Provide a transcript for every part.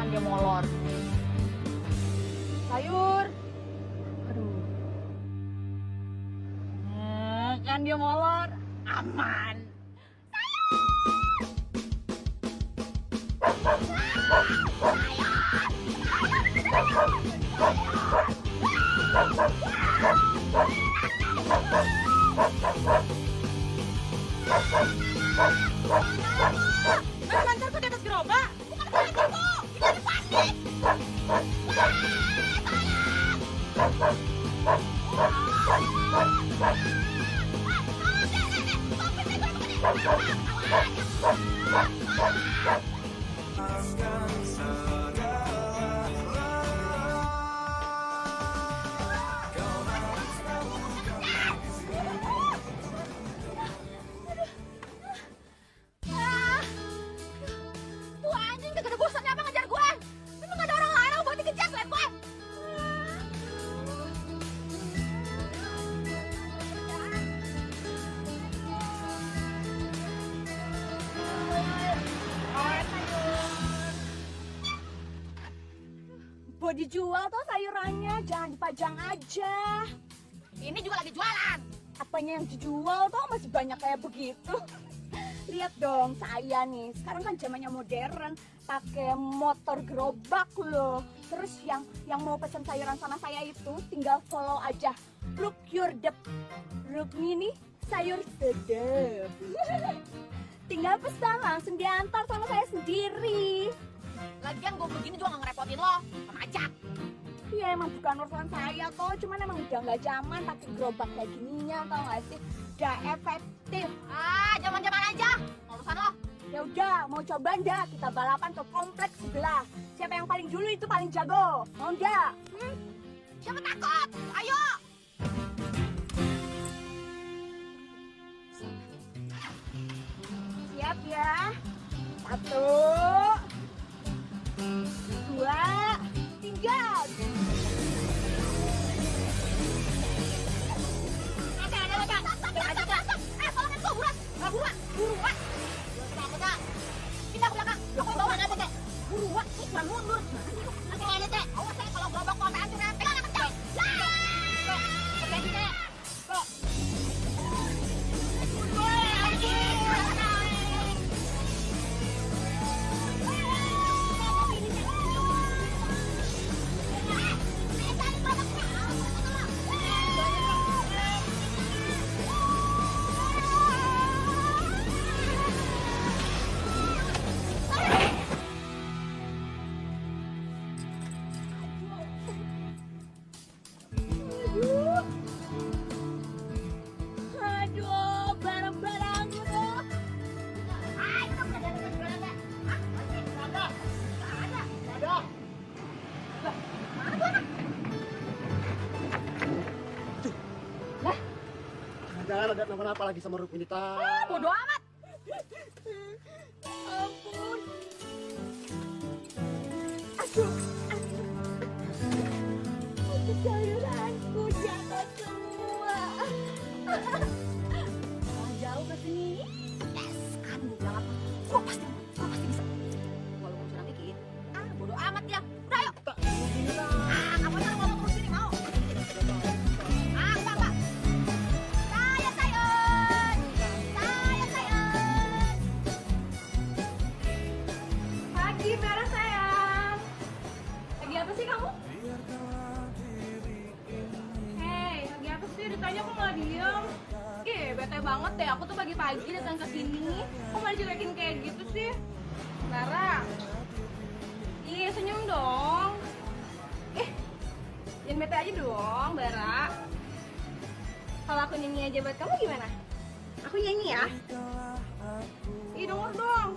dia molor. Sayur. Aduh. Kan dia molor. Aman. Lancar kok di atas gerobak? Bukan lancar kok, kita di panik. Tuh anjing kagak ada bosannya apa ngejar gue? Memang gak ada orang lain yang buat dikejar selain gue? Buat dijual tuh sayurannya, jangan dipajang aja. Ini juga lagi jualan. Apanya yang dijual tuh masih banyak kayak begitu. Lihat dong saya nih, sekarang kan zamannya modern, pakai motor gerobak loh. Terus yang mau pesan sayuran sama saya itu tinggal follow aja Look Your Dep. Rukmini sayur sedap. Tinggal pesan langsung diantar sama saya sendiri. Lagian gue begini juga gak ngerepotin lo, sama aja. Iya emang bukan urusan saya toh, cuman emang udah gak zaman pakai gerobak kayak gininya, tau gak sih? Udah efektif. Ah, zaman-zaman aja. Urusan lo. Ya udah, mau coba ndak kita balapan ke kompleks sebelah. Siapa yang paling dulu itu paling jago. Mau ndak? Siapa takut? Ayo. Siap ya. 1, 2, 3. Buruan. Pindah ke belakang. Aku bawa apa teh? Buruan, jangan mundur. Nanti aja teh. Awas saya kalau gerobak kok sampai hancur nanti kan kencang. Terjadi teh. Kok. Aduh, barang-barangku tuh. Ayo, ada jualan teh. Hah? Ada. Ada. Mana tuh anak? Lah? Jangan ada kenapa-napa lagi sama Rukminita. Bodoh amat. Ampun. Aduh. Sayuranku jatuh semua. Jauh ke sini. Yes, kan gue bilang apa? Gue pasti bisa. Walaupun curang dikit. Bodoh amat ya. Udah yuk. Kamu jangan ngomong terus sini mau. Enggak. Saya sayur. Pagi merah sayang. Lagi apa sih kamu? Lagi apa sih? Ditanya kok malah diem. Bete banget deh. Aku tuh pagi-pagi datang ke sini. Kok malah cuekin kayak gitu sih? Lara. Senyum dong. Jangan bete aja dong, Bara. Kalau aku nyanyi aja buat kamu gimana? Aku nyanyi ya? Denger dong.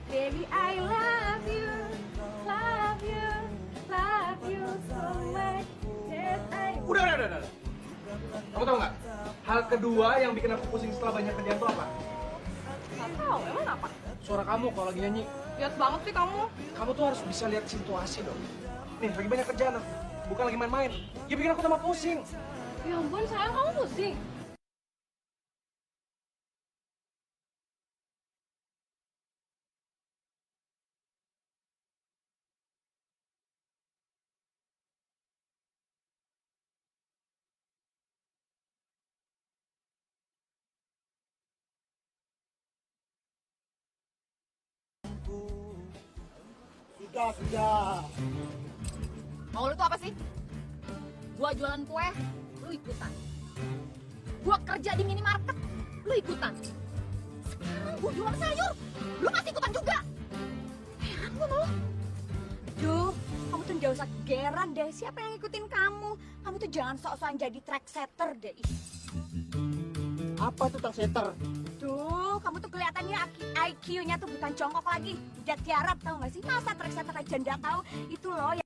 Baby, I love you so much. Udah. Kamu tahu nggak? Hal kedua yang bikin aku pusing setelah banyak kerjaan tuh apa? Gak tau, emang apa? Suara kamu kalau lagi nyanyi. Lihat banget sih kamu. Kamu tuh harus bisa lihat situasi dong. Nih, lagi banyak kerjaan aku. Bukan lagi main-main. Ya bikin aku tambah pusing. Ya ampun, sayang kamu pusing. sudah. Mau lu tuh apa sih? Gua jualan kue, lu ikutan. Gua kerja di minimarket, lu ikutan. Sekarang gua jualan sayur, lu masih ikutan juga. Heran gua malah. Duh, kamu tuh gak usah geran deh. Siapa yang ngikutin kamu? Kamu tuh jangan sok-sokan jadi trendsetter deh. Ih. Apa tuh trendsetter? Tuh, kamu tuh kelihatannya IQ-nya tuh bukan jongkok lagi. Udah tiarap tau gak sih? Masa trendsetter aja nggak tahu? Itu loh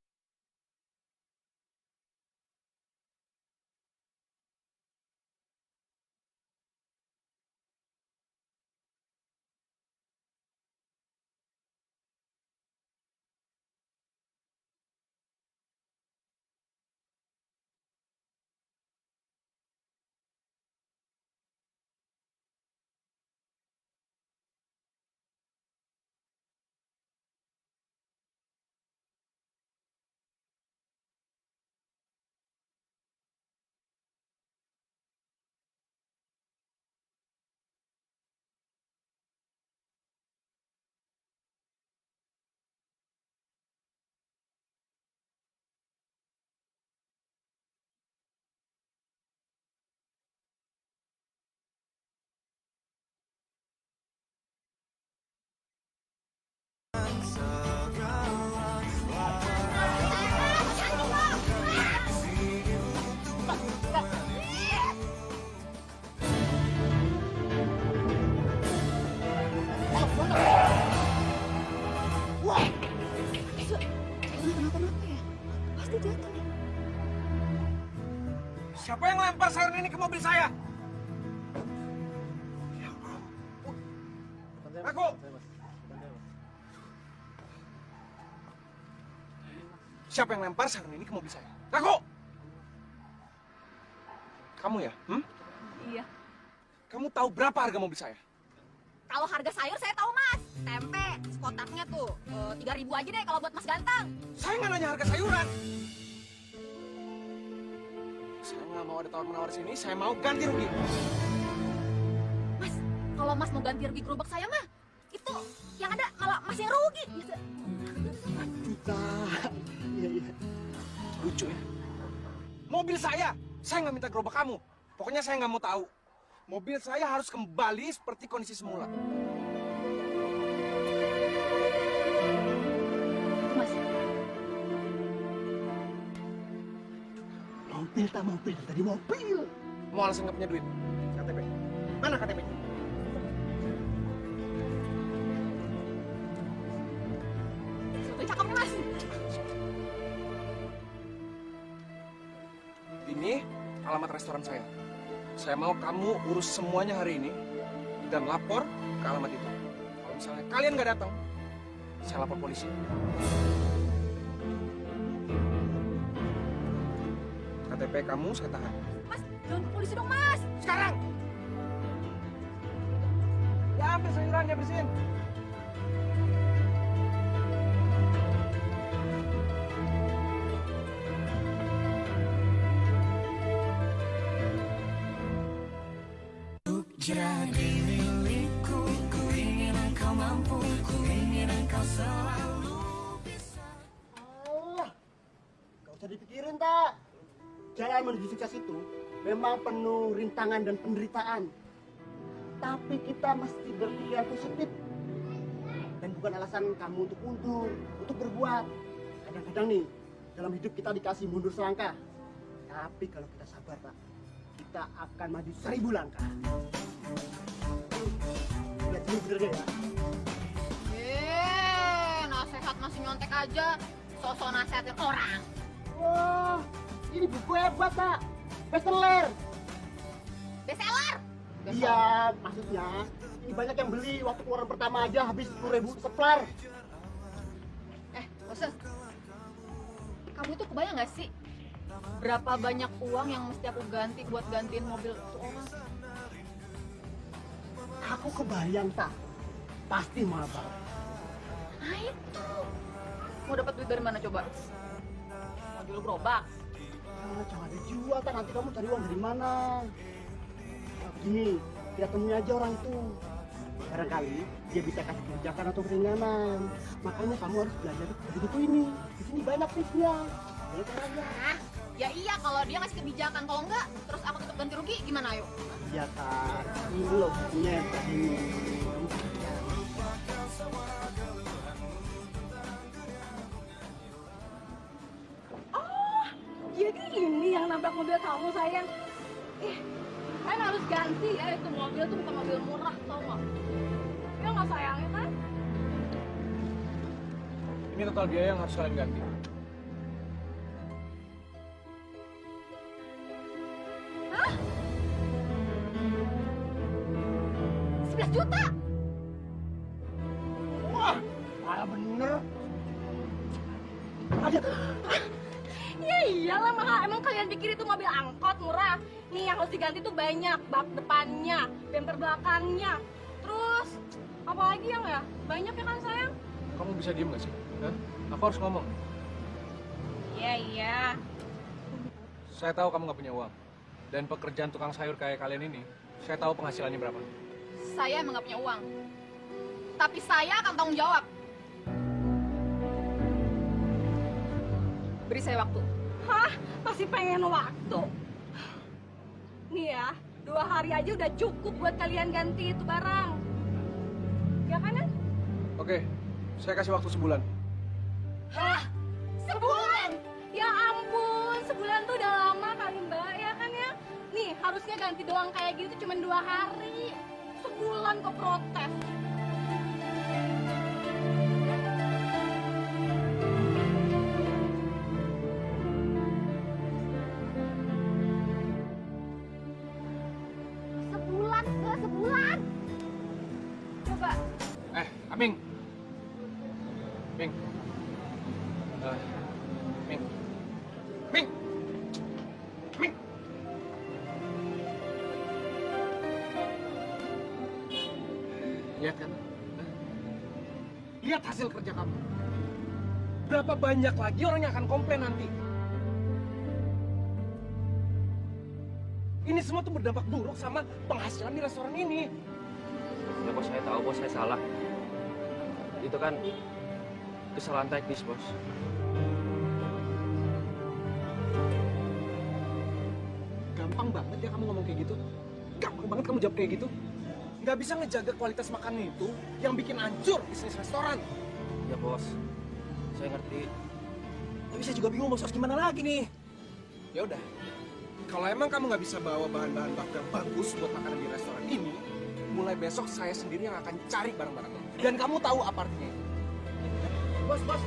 yang kenapa-napa ya? Pasti jatuh nih. Siapa yang lempar sayur ini ke mobil saya? Aku. Siapa yang lempar sayur ini ke mobil saya? Aku. Kamu ya? Iya. Kamu tahu berapa harga mobil saya? Kalau harga sayur saya tahu mas. Tempe, sekotaknya tuh 3.000 aja deh kalau buat mas ganteng. Saya nggak nanya harga sayuran. Saya nggak mau ada tawar-menawar sini. Saya mau ganti rugi. Mas, kalau mas mau ganti rugi gerobak saya mah, itu yang ada malah mas yang rugi. Juta. Iya, iya. Lucu ya. Mobil saya nggak minta gerobak kamu. Pokoknya saya nggak mau tahu. Mobil saya harus kembali seperti kondisi semula. Mas, Mobil tak mobil, tadi mobil. Mau alasan nggak punya duit? KTP. Mana KTP? satu cakep nih mas. Ini alamat restoran saya. Saya mau kamu urus semuanya hari ini dan lapor ke alamat itu. Kalau misalnya kalian nggak datang, saya lapor polisi. KTP kamu saya tahan. Mas, jangan ke polisi dong mas. Sekarang! Ya ambil sayurannya bersihin. Jadi milikku, ku ingin engkau mampu, ku ingin engkau selalu bisa. Allah, gak usah dipikirin tak. Jalan menuju sukses itu memang penuh rintangan dan penderitaan. Tapi kita mesti berpikiran positif. Dan bukan alasan kamu untuk mundur, untuk berbuat. Kadang-kadang nih, dalam hidup kita dikasih mundur selangkah. Tapi kalau kita sabar, Pak, kita akan maju 1000 langkah. Lihat dulu bener gak ya? Nasehat masih nyontek aja. Sosok nasehatin orang. Wah, ini buku hebat, Pak. Bestseller. Bestseller. Iya, maksudnya ini banyak yang beli. Waktu keluaran pertama aja habis 10.000 seplar. Boses. Kamu tuh kebayang gak sih? Berapa banyak uang yang mesti aku ganti buat gantiin mobil itu orang? Aku kebayang, tak. Pasti mahal banget. Nah itu. Mau dapat duit dari mana coba? Mobil gerobak. Ah, jangan dijual, tak. Nanti kamu cari uang dari mana? Nah, begini, kita temui aja orang itu. Barangkali dia bisa kasih kebijakan atau keringanan. Makanya kamu harus belajar di buku ini. Di sini banyak tipsnya. Ya, caranya. Ah, ya iya kalau dia ngasih kebijakan. Kalau enggak, terus aku tetap ganti rugi gimana ayo? Iya kan. Ini loh bukunya yang tadi. Kamu baca. Oh, jadi ini yang nabrak mobil kamu sayang. Kan harus ganti ya, itu mobil tuh bukan mobil murah tau nggak? Ya nggak sayangnya kan? Ini total biaya yang harus kalian ganti. Hah? 11 juta? Wah, parah bener. Ada. Ya iyalah mahal, emang kalian pikir itu mobil angkot murah? Nih yang harus diganti tuh banyak, bak depannya, bumper belakangnya. Terus, apa lagi yang ya? Banyak ya kan sayang? Kamu bisa diem gak sih? Hah? Aku harus ngomong. Iya. Saya tahu kamu nggak punya uang. Dan pekerjaan tukang sayur kayak kalian ini, saya tahu penghasilannya berapa. Saya emang gak punya uang. Tapi saya akan tanggung jawab. Beri saya waktu. Hah? Masih pengen waktu? Nih ya, 2 hari aja udah cukup buat kalian ganti itu barang. Ya kan ya? Oke, saya kasih waktu sebulan. Hah? Sebulan? Ya ampun, sebulan tuh udah lama kali mbak, ya kan ya? Nih, harusnya ganti doang kayak gitu cuma 2 hari. Sebulan kok protes. Sebulan. Coba. Aming. Ming. Ming. Ming. Ming. Lihat kan? Hah? Lihat hasil kerja kamu. Berapa banyak lagi orang yang akan komplain nanti? Ini semua tuh berdampak buruk sama penghasilan di restoran ini. Ya bos, saya tahu bos, saya salah. Itu kan kesalahan teknis bos. Gampang banget ya kamu ngomong kayak gitu. Gampang banget kamu jawab kayak gitu. Nggak bisa ngejaga kualitas makanan itu yang bikin hancur bisnis restoran. Ya bos, saya ngerti. Tapi saya juga bingung bos, harus gimana lagi nih? Ya udah, kalau emang kamu nggak bisa bawa bahan-bahan baku yang bagus buat makanan di restoran ini, mulai besok saya sendiri yang akan cari barang-barangnya. Dan kamu tahu apa artinya itu. Bos, bos,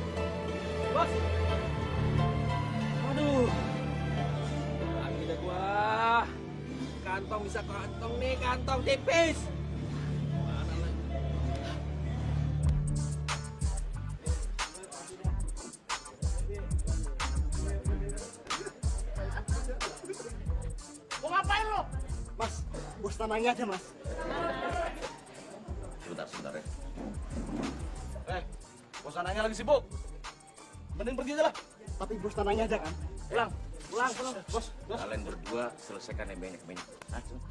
bos. Aduh, lagi dah gua. Kantong bisa kantong nih, kantong tipis. Mana lagi? Mau ngapain lo? Mas, bos tanahnya aja mas. Sebentar ya. Bos anaknya lagi sibuk. Mending pergi aja lah. Tapi bos tanahnya aja kan. Pulang. Bos. Kalian berdua selesaikan yang banyak-banyak.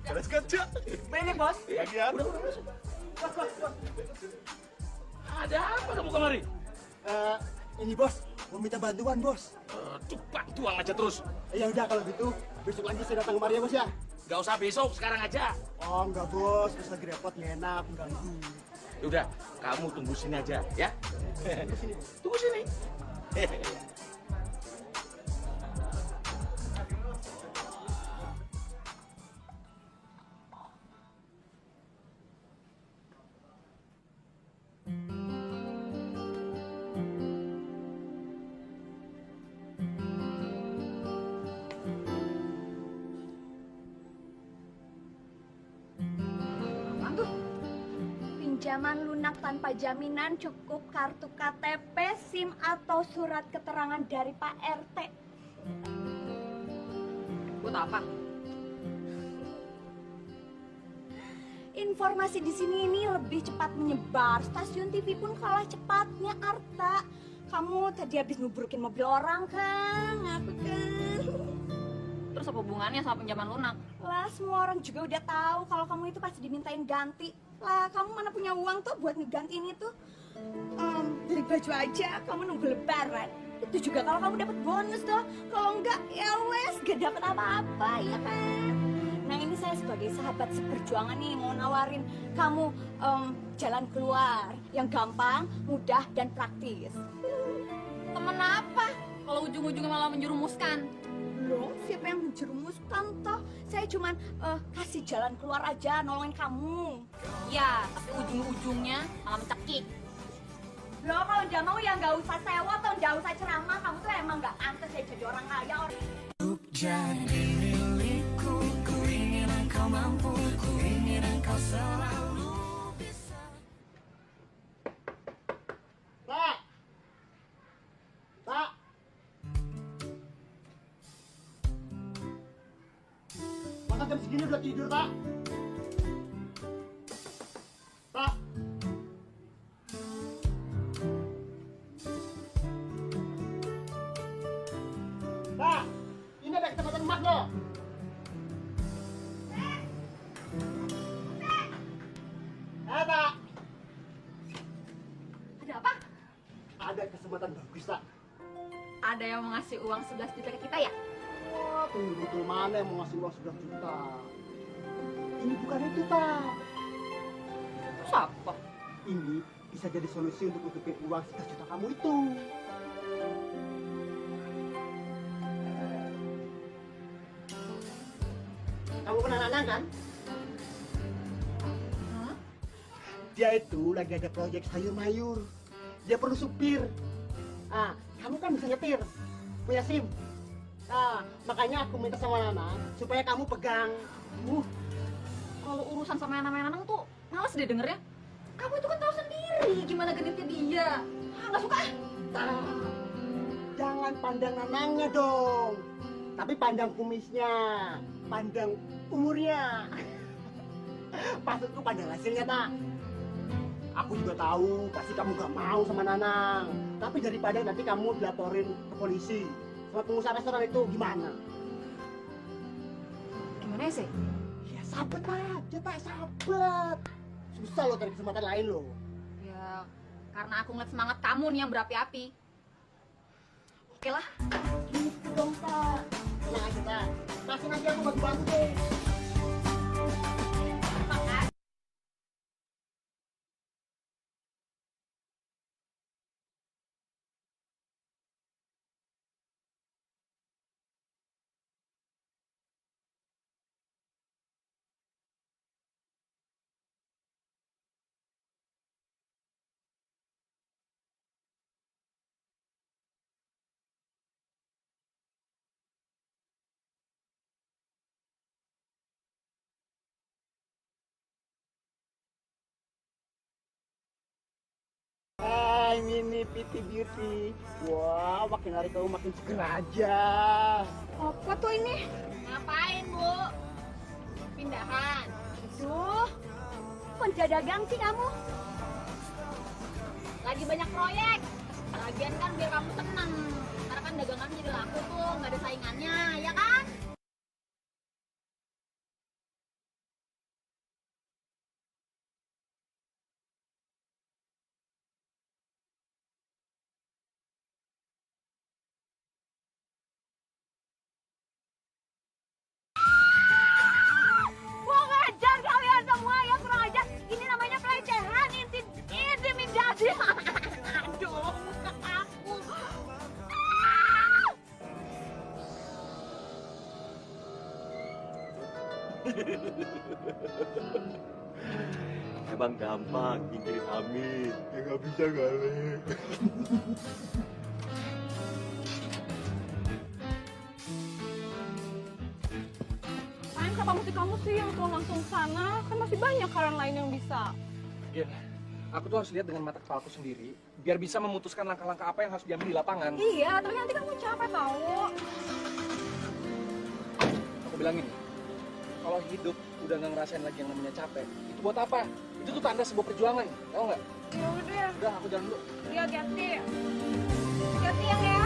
Beres kerja. Banyak bos. Iya, iya. Ada apa kamu kemari? Ini bos, mau minta bantuan bos. Cepat tuang aja terus. Ya udah kalau gitu, besok lagi saya datang kemari ya bos ya. Gak usah besok, sekarang aja. Oh enggak bos, pas lagi repot nggak enak, mengganggu. Udah, kamu tunggu sini aja ya. Tunggu sini. Pinjaman lunak tanpa jaminan cukup kartu KTP, SIM atau surat keterangan dari Pak RT. Buat apa? Informasi di sini ini lebih cepat menyebar. Stasiun TV pun kalah cepatnya, Arta. Kamu tadi habis nubrukin mobil orang kan? Apa kan? Terus apa hubungannya sama pinjaman lunak? Lah, semua orang juga udah tahu kalau kamu itu pasti dimintain ganti. Lah, kamu mana punya uang tuh buat ngegantiin itu? Beli baju aja, kamu nunggu lebaran. Itu juga kalau kamu dapat bonus toh. Kalau enggak, ya wes, gak dapat apa-apa, ya kan? Nah, ini saya sebagai sahabat seperjuangan nih mau nawarin kamu jalan keluar yang gampang, mudah, dan praktis. Temen apa? Kalau ujung-ujungnya malah menjerumuskan. Loh, siapa yang menjerumuskan toh? Saya cuman kasih jalan keluar aja, nolongin kamu. Ya, tapi ujung-ujungnya malah mencekik. Loh, kalau nggak mau ya nggak usah sewa atau nggak usah ceramah. Kamu tuh emang nggak pantas ya jadi orang kaya. Untuk jadi milikku, ku ingin engkau mampu, ku ingin engkau selalu bisa. Tak! Tak! Masa jam segini udah tidur, tak? Tak! Tak! Ini ada kecepatan emas loh! Tak! Ada apa? Ada kesempatan bagus, tak? Ada yang mau ngasih uang 11 juta ke kita ya? Wah, tunggu betul mana yang mau ngasih uang 11 juta? Ini bukan itu, tak? Terus apa? Ini bisa jadi solusi untuk nutupin uang 11 juta kamu itu. Kamu kenal Nanang kan? Hah? Dia itu lagi ada proyek sayur mayur. Dia perlu supir. Ah, kamu kan bisa nyetir, punya SIM. Nah, makanya aku minta sama Nana supaya kamu pegang. Kalau urusan sama Nanang tuh males deh dengernya. Kamu itu kan tahu sendiri gimana genitnya dia. Nggak suka. Nah, jangan pandang Nanangnya dong, tapi pandang kumisnya, pandang umurnya. Maksudku pandang hasilnya, tak? Aku juga tahu pasti kamu gak mau sama Nanang, tapi daripada nanti kamu dilaporin ke polisi sama pengusaha restoran itu, gimana? Gimana ya sih? Ya sabar aja, tak, sabar. Susah loh cari kesempatan lain loh. Ya karena aku ngeliat semangat kamu nih yang berapi-api. Oke lah. Gitu dong, tak. Tenang aja, tak. Pasti nanti aku bantu-bantu deh. Hai Mini Piti Beauty. Wah, makin hari kamu makin seger aja. Apa tuh ini? Ngapain, Bu? Pindahan. Duh, penjadagang sih kamu. Lagi banyak proyek. Lagian kan biar kamu seneng. Karena kan dagangan jadi laku tuh, nggak ada saingannya, ya kan? Kurang ajar kalian semua ya, kurang ajar. Ini namanya pelecehan, intimidasi. Aduh, muka aku. Emang gampang nyingkirin Amin. Ya nggak bisa kali. Paling kenapa mesti kamu sih yang tuh langsung sana? Kan masih banyak kalian lain yang bisa. Gil, aku tuh harus lihat dengan mata kepalaku sendiri, biar bisa memutuskan langkah-langkah apa yang harus diambil di lapangan. Iya, tapi nanti kamu capek tau. Aku bilang ini, kalau hidup udah nggak ngerasain lagi yang namanya capek, itu buat apa? Itu tuh tanda sebuah perjuangan, tau nggak? Ya udah, Udah, aku jalan dulu. iya hati-hati. Hati-hati yang ya.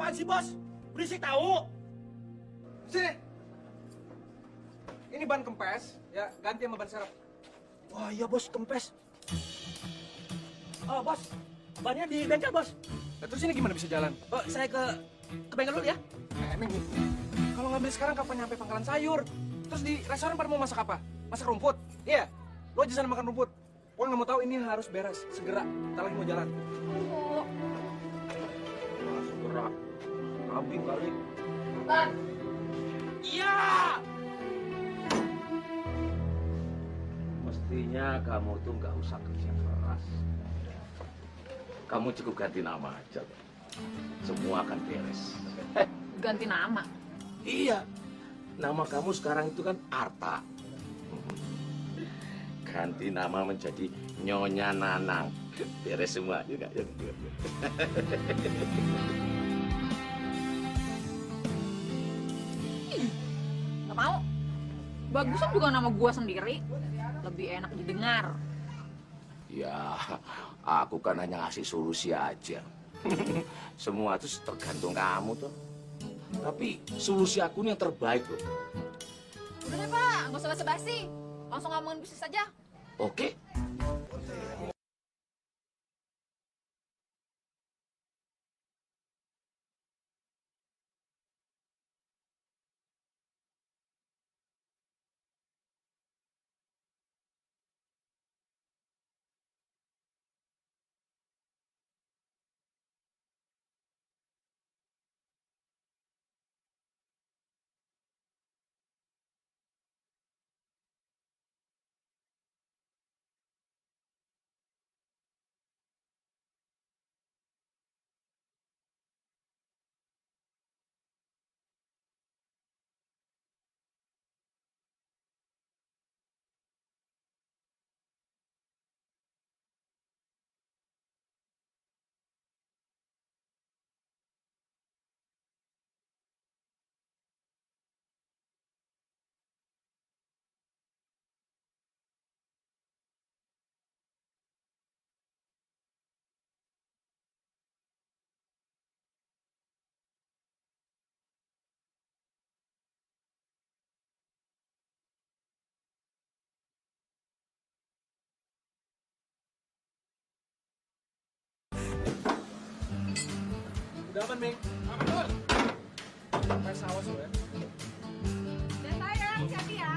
Apaan sih, Bos? Berisik tahu. Sini. Ini ban kempes, ya ganti sama ban serep. Wah iya bos, kempes. Oh bos, bannya di bengkel bos. Nah, terus ini gimana bisa jalan? Oh, saya ke bengkel dulu ya. Ning, kalau ngambil sekarang kapan nyampe pangkalan sayur? Terus di restoran pada mau masak apa? Masak rumput? Iya, lo aja sana makan rumput. Gue nggak mau tahu, ini harus beres segera. Kita lagi mau jalan. Oh, Nah, segera. Kambing kali. Iya. Mestinya kamu tuh nggak usah kerja keras. Kamu cukup ganti nama aja. Semua akan beres. ganti nama. Iya. Nama kamu sekarang itu kan Arta. Ganti nama menjadi Nyonya Nanang. Beres semua juga. Gak mau. Bagusan juga nama gua sendiri. Lebih enak didengar. Ya, aku kan hanya ngasih solusi aja. Semua itu tergantung kamu tuh. Tapi solusi aku ini yang terbaik loh. Udah deh Pak, nggak usah basa-basi. Langsung ngomongin bisnis aja. Oke? Udah aman, Ming. Aman, Bos. Sampai sawas lo ya. Dan saya, hati-hati ya.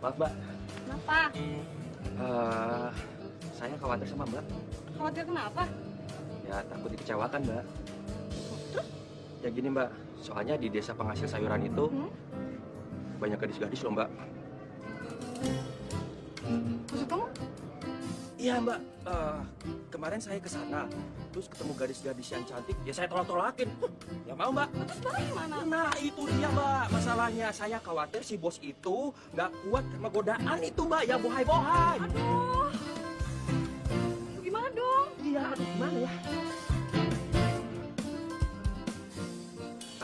Maaf, Mbak. Kenapa? Saya khawatir sama Mbak. Khawatir kenapa? Ya, takut dikecewakan, Mbak. Ya gini, Mbak. Soalnya di desa penghasil sayuran itu banyak gadis-gadis loh, Mbak. Maksud kamu? Iya mbak, kemarin saya ke sana, terus ketemu gadis-gadis yang cantik, ya saya tolak-tolakin. Ya mau mbak? Terus Bapak gimana? Nah itu dia mbak, masalahnya saya khawatir si bos itu nggak kuat sama godaan itu mbak, ya bohai-bohai. Aduh. Gimana dong? Iya, aduh gimana ya?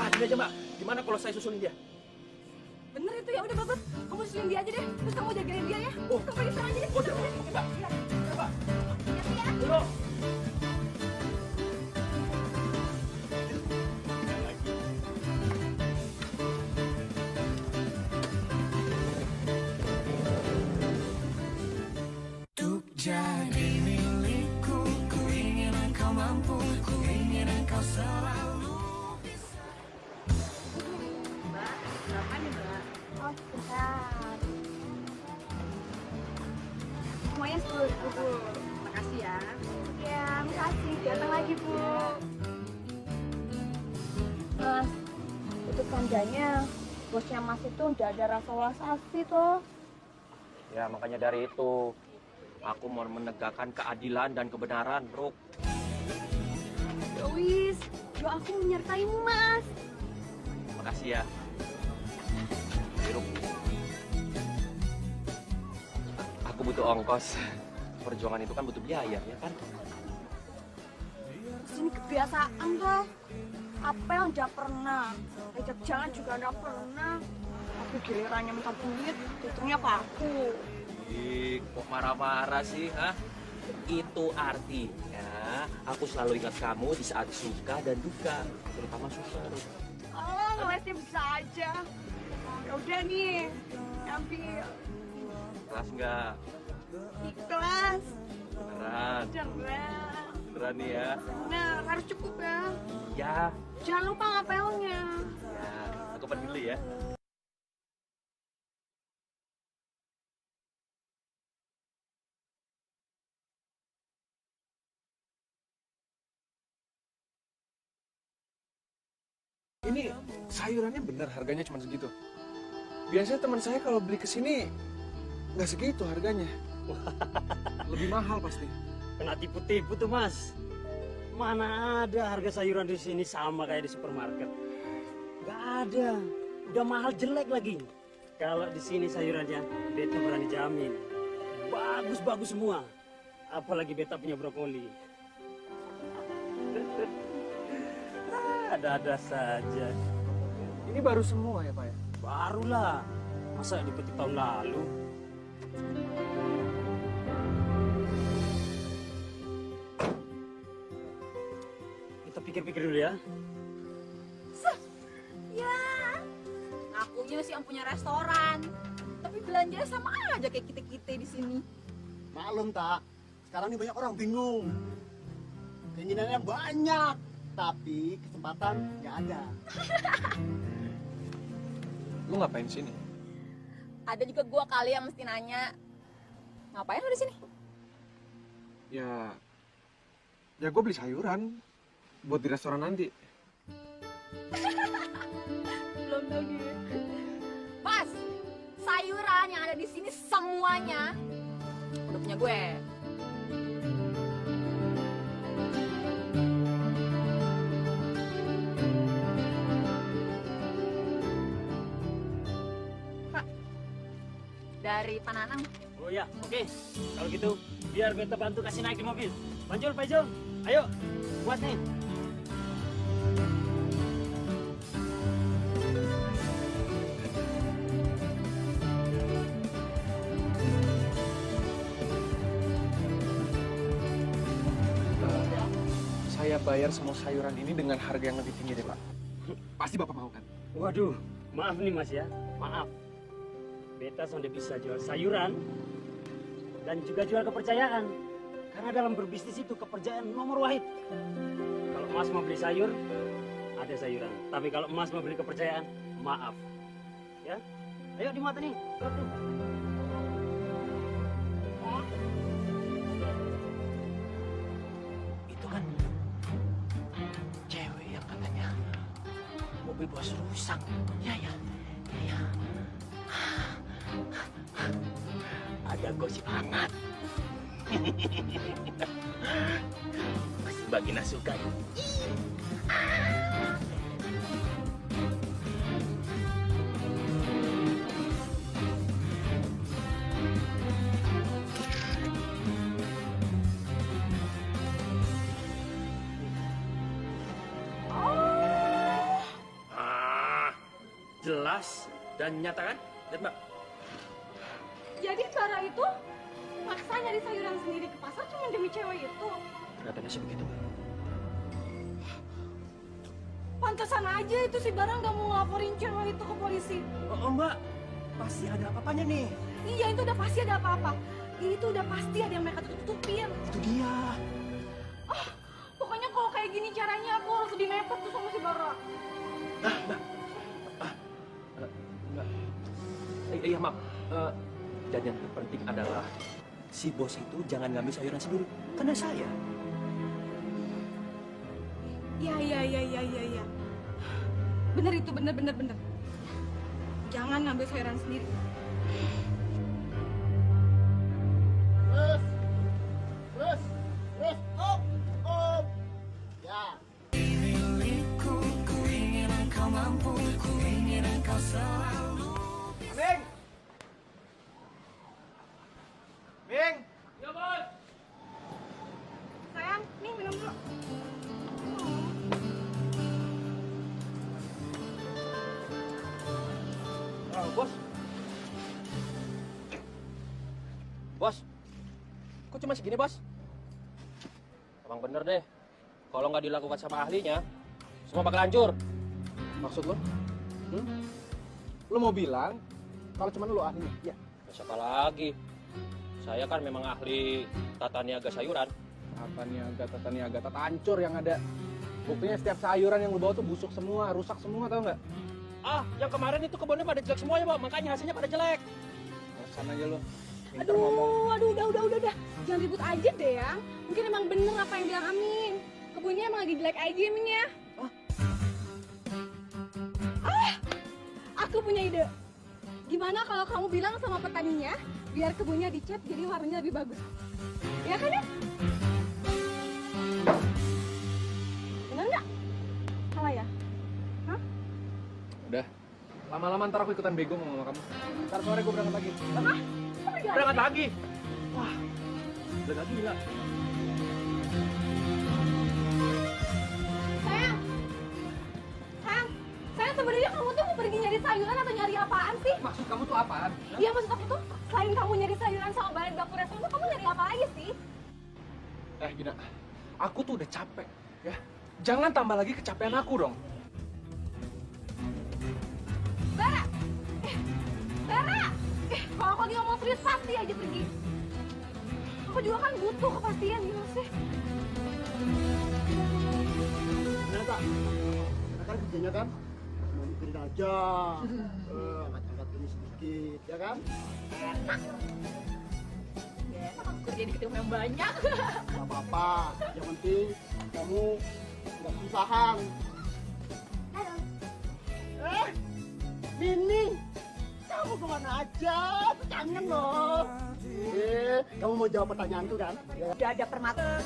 Gini aja mbak, gimana kalau saya susulin dia? Bener itu ya, udah bagus. Kamu susulin dia aja deh. Terus kamu jagain dia ya. Oh. Kamu pergi sekarang aja deh. Oh, oke mbak. Iya, mbak. Hati-hati ya. Dulu. Untuk jadi milikku, ku ingin engkau mampu, ku ingin engkau selalu bisa. Mbak, berapa nih Mbak? Oh, sebentar. Semuanya 10.000, Bu. Makasih ya. Ya, makasih. Datang lagi, Bu. Mas, itu tandanya bosnya Mas itu udah ada rasa welas asih tuh. Ya, makanya dari itu aku mau menegakkan keadilan dan kebenaran, Ruk. Ya wis, doaku menyertai Mas. Makasih ya. Ruk. Aku butuh ongkos. Perjuangan itu kan butuh biaya, ya kan? Sini kebiasaan tuh. Apa yang udah pernah, ajak jalan juga udah pernah. Tapi gilirannya minta duit, hitungnya ke aku. Ih, kok marah-marah sih, hah? Itu artinya aku selalu ingat kamu di saat suka dan duka, terutama suka. Oh, ngelesnya bisa aja. Ya udah nih, ambil. Kelas nggak? Ikhlas. Beneran? Jangan. Beneran nih ya? Nah, harus cukup ya. Ya, Jangan lupa ngapelnya. ya. Aku pergi dulu ya. Ini sayurannya bener harganya cuma segitu. Biasanya teman saya kalau beli ke sini nggak segitu harganya. Lebih mahal pasti. Kena tipu-tipu tuh mas. Mana ada harga sayuran di sini sama kayak di supermarket? Gak ada. Udah mahal jelek lagi. Kalau di sini sayurannya, beta berani jamin. Bagus-bagus semua. Apalagi beta punya brokoli. Ada-ada saja. Ini baru semua ya Pak ya? Barulah. Masa dipetik tahun lalu? Kita pikir-pikir dulu ya. Ya, ngakunya sih yang punya restoran. Tapi belanjanya sama aja kayak kita-kita di sini. Maklum tak, sekarang ini banyak orang bingung. Keinginannya banyak, tapi kesempatan nggak ada. Lu ngapain di sini? Ada juga gua kali yang mesti nanya. Ngapain lu di sini? Ya gue beli sayuran buat di restoran nanti. Belum tahu dia. Mas, sayuran yang ada di sini semuanya udah punya gue. Pak, dari Pananang. Oh ya, oke. Kalau gitu, biar beta bantu kasih naik di mobil. Panjul, Pak Jul. Ayo, buat nih. Saya bayar semua sayuran ini dengan harga yang lebih tinggi deh Pak. Pasti Bapak mau kan? Waduh, maaf nih Mas ya. Maaf. Beta sudah bisa jual sayuran dan juga jual kepercayaan. Karena dalam berbisnis itu kepercayaan nomor wahid. Kalau Mas mau beli sayur, ada sayuran. Tapi kalau Mas mau beli kepercayaan, maaf. Ya, ayo dimuat nih. Tuh. Itu kan cewek yang katanya mobil bos rusak. Ya. Ada gosip hangat. Masih Bagina suka. Jelas dan nyata kan? Lihat Mbak. Jadi Bara itu maksa nyari sayuran sendiri ke pasar cuma demi cewek itu. Kelihatannya sih begitu. Pantesan aja itu si Bara nggak mau ngelaporin cewek itu ke polisi. Oh Mbak, pasti ada apa-apanya nih. Iya, itu udah pasti ada apa-apa. Itu udah pasti ada yang mereka tutup-tutupin. Itu dia. Pokoknya kalau kayak gini caranya aku harus lebih mepet tuh sama si Bara. Mbak. Iya maaf. Dan yang terpenting adalah si bos itu jangan ngambil sayuran sendiri. Karena saya. Iya. Bener itu, bener. Jangan ngambil sayuran sendiri. Terus, op. Ya. Milikku, ku ingin engkau mampu, ku ingin engkau selalu. Ming! Sayang, nih minum dulu. Bos. Bos. Kok cuma segini, Bos? bener deh. Kalau nggak dilakukan sama ahlinya, semua bakal hancur. Maksud lo? Lo mau bilang kalau cuma lo ahlinya? Ya. Siapa lagi? Saya kan memang ahli tata niaga sayuran. Tata niaga, tata hancur yang ada. Buktinya setiap sayuran yang lo bawa tuh busuk semua, rusak semua, tau nggak? Ah, yang kemarin itu kebunnya pada jelek semuanya, Pak. Makanya hasilnya pada jelek. Alasan aja lo. Pinter ngomong. Aduh, udah. Jangan ribut aja deh ya. Mungkin emang bener apa yang bilang Amin. Kebunnya emang lagi jelek aja Amin ya. Aku punya ide. Gimana kalau kamu bilang sama petaninya, biar kebunnya dicat jadi warnanya lebih bagus. Ya kan ya? Bener nggak? Salah ya? Hah? Udah. Lama-lama ntar aku ikutan bego ngomong sama kamu. Ntar sore gue berangkat lagi. Apa? Berangkat lagi. Wah, udah lagi gila. Sayang sebenarnya kamu tuh mau pergi nyari sayuran atau nyari apaan sih? Maksud kamu tuh apaan? Iya maksud aku tuh, selain kamu nyari sayuran sama bahan baku restoran tuh kamu nyari apa aja sih? Gina, aku tuh udah capek, ya. Jangan tambah lagi kecapean aku dong. Bara! Bara! Kalau aku lagi ngomong serius pasti aja pergi. Aku juga kan butuh kepastian gitu sih. Nah, Kak. Nah, kan kerjanya kan mau mikirin aja. Angkat-angkat ini sedikit, ya kan? Ya, aku kerja di ketemu yang banyak. Gak apa-apa. Yang penting kamu nggak kesusahan. Halo. Mini, kamu kemana aja? Aku kangen loh. Kamu mau jawab pertanyaan tuh kan? Udah ada permata.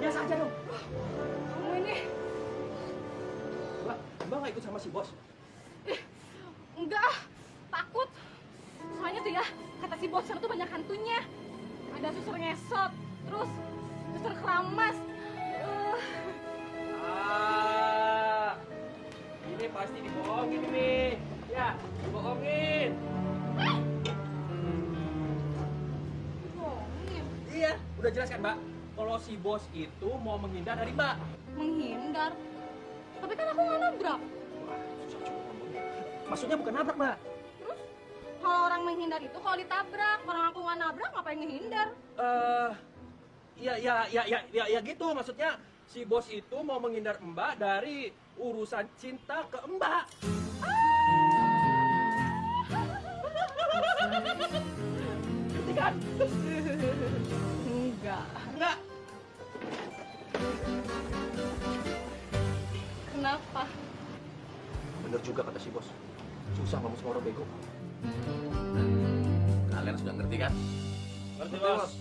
Biasa aja dong. Kamu ini Mbak nggak ikut sama si bos? enggak takut. Soalnya tuh ya, kata si bos tuh banyak hantunya. Ada suster ngesot, terus suster keramas. Ini pasti dibohongin nih. Ya, dibohongin. Bohongin. Iya, udah jelas kan, Mbak? Kalau si bos itu mau menghindar dari Mbak. Menghindar. Tapi kan aku nggak nabrak. Wah, susah juga ngomongnya. Maksudnya bukan nabrak, Mbak. Terus kalau orang menghindar itu kalau ditabrak, orang aku nggak nabrak ngapain ngehindar? Ya gitu. Maksudnya si bos itu mau menghindar Mbak dari urusan cinta ke Mbak. Ngerti kan? Enggak. Enggak. Kenapa? Bener juga kata si bos. Susah ngomong sama orang bego. Kalian sudah ngerti kan? Ngerti, bos?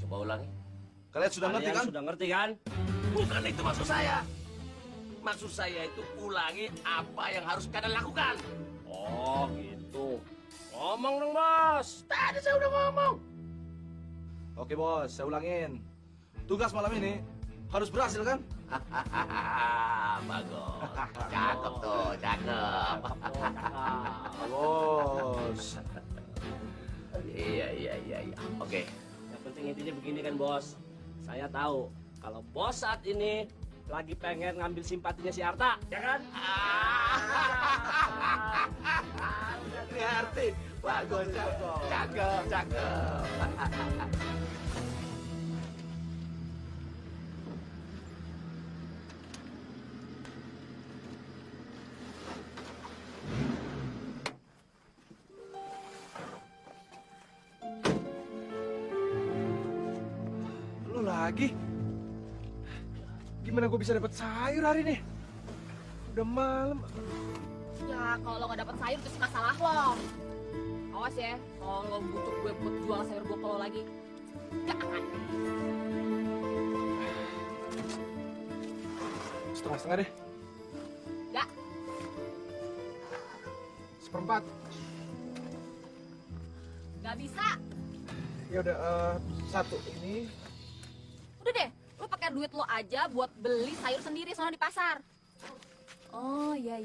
Coba ulangi. Kalian sudah ngerti kan? Sudah ngerti kan? Bukan itu maksud saya. Maksud saya itu ulangi apa yang harus kalian lakukan. Oh gitu. Ngomong dong, bos. Tadi saya udah ngomong. Oke bos, saya ulangin. Tugas malam ini harus berhasil kan? Bagus. Cakep tuh, cakep. Bos. Iya. Oke. Yang penting intinya begini kan, bos. Saya tahu kalau bos saat ini lagi pengen ngambil simpatinya si Arta, ya kan? Ngerti. Bagus, cakep. Lu lagi? Gimana gue bisa dapat sayur hari ini? Udah malam. Ya kalau lo nggak dapat sayur itu sih masalah lo. Awas ya, kalau lo butuh gue buat jual sayur gue kalau lagi. Jangan. Setengah-setengah deh. Ya, Seperempat. nggak bisa. Ya udah, satu ini. Udah deh, lo pakai spare duit lo aja buat beli sayur sendiri sono di pasar. Oh iya.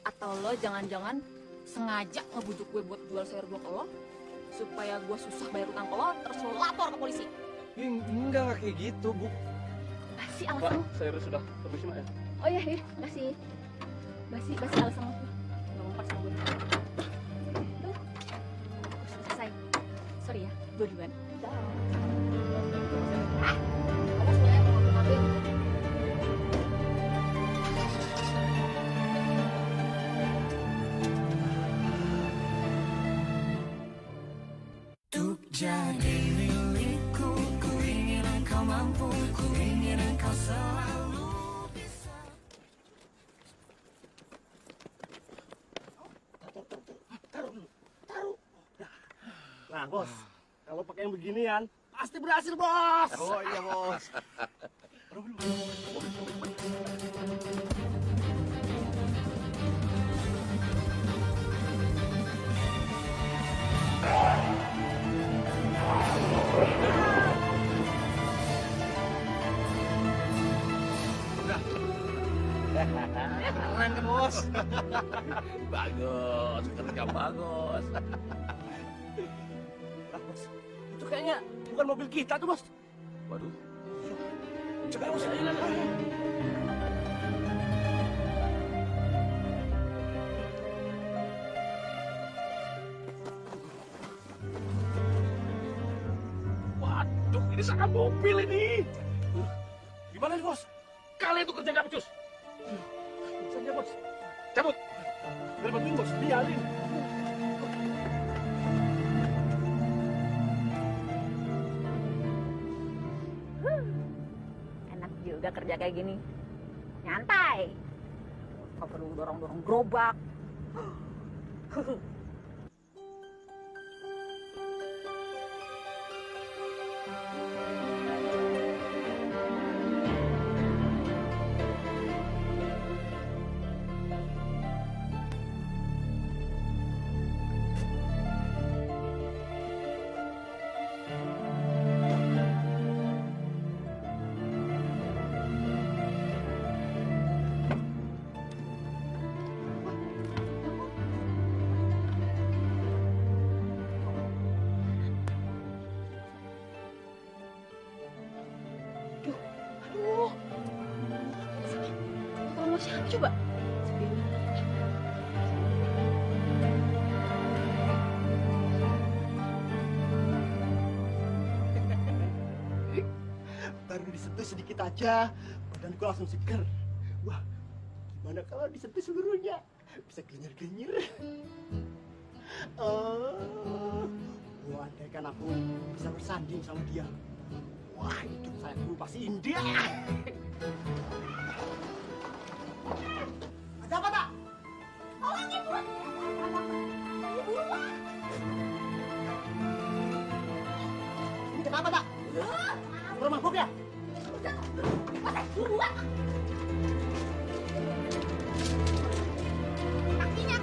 Atau lo jangan-jangan sengaja ngebujuk gue buat jual sayur gue ke lo supaya gue susah bayar utang ke lo, terus lo lapor ke polisi. Enggak kayak gitu, Bu. Basi alasan lo. Sayur sudah permisi, Mak ya. Oh iya, basi alasan lo. Nggak ngumpat sama gue. Tuh, selesai. Sorry ya, gue duluan. Awas lo ya kalau aku ngambil. Untuk jadi milikku, ku ingin engkau mampu, ku ingin engkau selalu bisa. Taruh. Nah, bos, kalau pakai yang beginian pasti berhasil, bos. Oh iya, Bos. Keren kan, Bos? Bagus, kerja bagus. Nah, bos, itu kayaknya bukan mobil kita tuh, bos. Waduh, Coba bos, ayo. waduh, ini sangat mobil ini. Gimana nih, Bos? Kalian tuh kerja nggak becus? Saja, bos. Cabut. Biar bantuin, bos. Biarin. Enak juga kerja kayak gini. Nyantai. Gak perlu dorong-dorong gerobak. Aduh. Kalau siapa coba? Baru disentuh sedikit aja, badanku langsung seger. Wah, gimana kalau disentuh seluruhnya? Bisa genyir-genyir. Wah, andaikan aku bisa bersanding sama dia. Wah, hidup saya dulu pasti indah. Ada apa, tak? Orangnya buat. Ini kenapa, tak? Rumah mabuk ya? Buruan. Kakinya.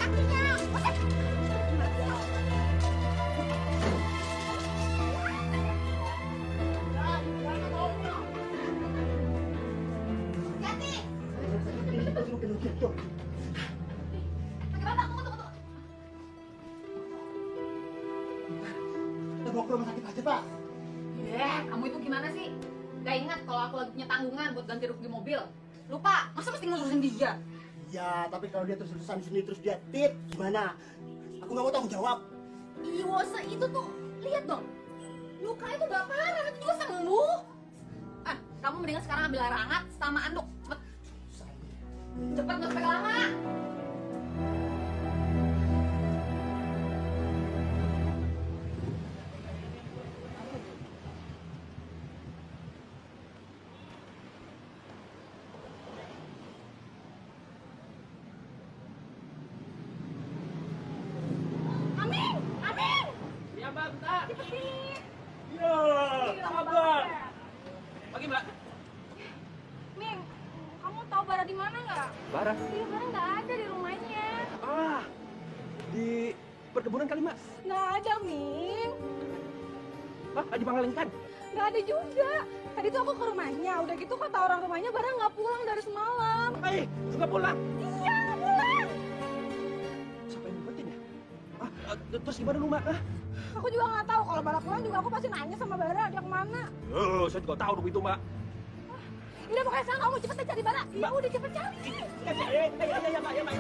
Hati. Tuh. Bagaimana? Tunggu. Kita bawa ke rumah sakit aja, Pak. Kamu itu gimana sih? Gak ingat kalau aku lagi punya tanggungan buat ganti rugi mobil. Lupa, masa mesti ngurusin dia? Ya, tapi kalau dia terus-terusan di sini terus dia tit, gimana? Aku nggak mau tanggung jawab. Iwose itu tuh, lihat dong. Luka itu gak parah, nanti juga sembuh. Kamu mendingan sekarang ambil air hangat sama anduk. Cepet. Cepet, gak sampai lama. Amin. iya Mbak, bentar. Ya, kabar. Pagi Mbak. Ming, kamu tahu Bara di mana nggak? Bara? Iya, Bara nggak ada di rumahnya. Ah, di perkebunan kali, Mas. Nggak ada, Ming. Hah, di Pangalengan? Nggak ada juga. Tadi tuh aku ke rumahnya, udah gitu kata orang rumahnya Bara nggak pulang dari semalam. Hei, juga pulang. Iya, pulang. Siapa yang ngumpetin ya? Terus gimana lu, Mak? Aku juga nggak tahu. Kalau Bara pulang juga aku pasti nanya sama Bara dia kemana. Saya juga tahu itu, Mak. Udah pokoknya sekarang kamu cepet cari Bara. Iya udah cepet cari. Ya, Mak.